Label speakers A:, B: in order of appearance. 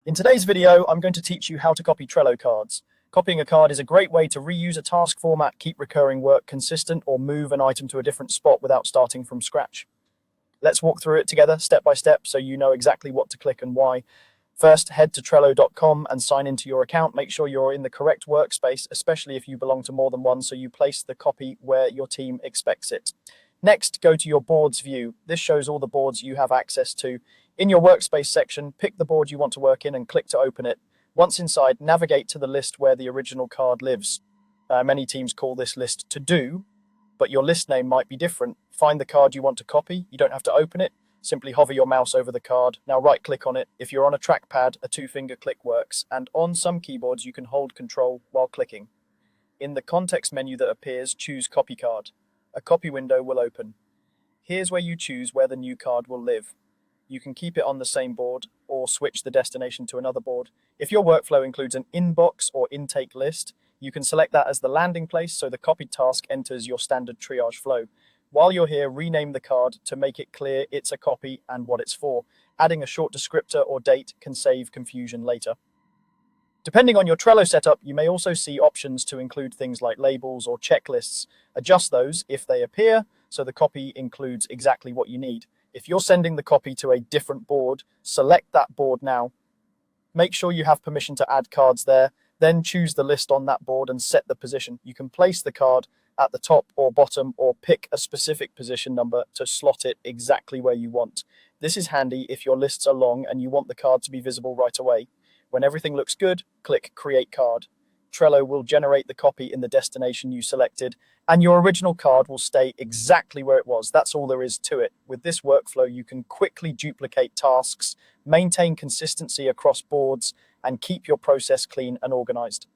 A: In today's video, I'm going to teach you how to copy Trello cards. Copying a card is a great way to reuse a task format, keep recurring work consistent, or move an item to a different spot without starting from scratch. Let's walk through it together step by step so you know exactly what to click and why. First, head to Trello.com and sign into your account. Make sure you're in the correct workspace, especially if you belong to more than one, so you place the copy where your team expects it. Next, go to your boards view. This shows all the boards you have access to. In your workspace section, pick the board you want to work in and click to open it. Once inside, navigate to the list where the original card lives. Many teams call this list to do, but your list name might be different. Find the card you want to copy. You don't have to open it. Simply hover your mouse over the card. Now right click on it. If you're on a trackpad, a two-finger click works, and on some keyboards you can hold Control while clicking. In the context menu that appears, choose Copy Card. A copy window will open. Here's where you choose where the new card will live. You can keep it on the same board or switch the destination to another board. If your workflow includes an inbox or intake list, you can select that as the landing place so the copied task enters your standard triage flow. While you're here, rename the card to make it clear it's a copy and what it's for. Adding a short descriptor or date can save confusion later. Depending on your Trello setup, you may also see options to include things like labels or checklists. Adjust those if they appear, so the copy includes exactly what you need. If you're sending the copy to a different board, select that board now. Make sure you have permission to add cards there, then choose the list on that board and set the position. You can place the card at the top or bottom or pick a specific position number to slot it exactly where you want. This is handy if your lists are long and you want the card to be visible right away. When everything looks good, click Create Card. Trello will generate the copy in the destination you selected, and your original card will stay exactly where it was. That's all there is to it. With this workflow, you can quickly duplicate tasks, maintain consistency across boards, and keep your process clean and organized.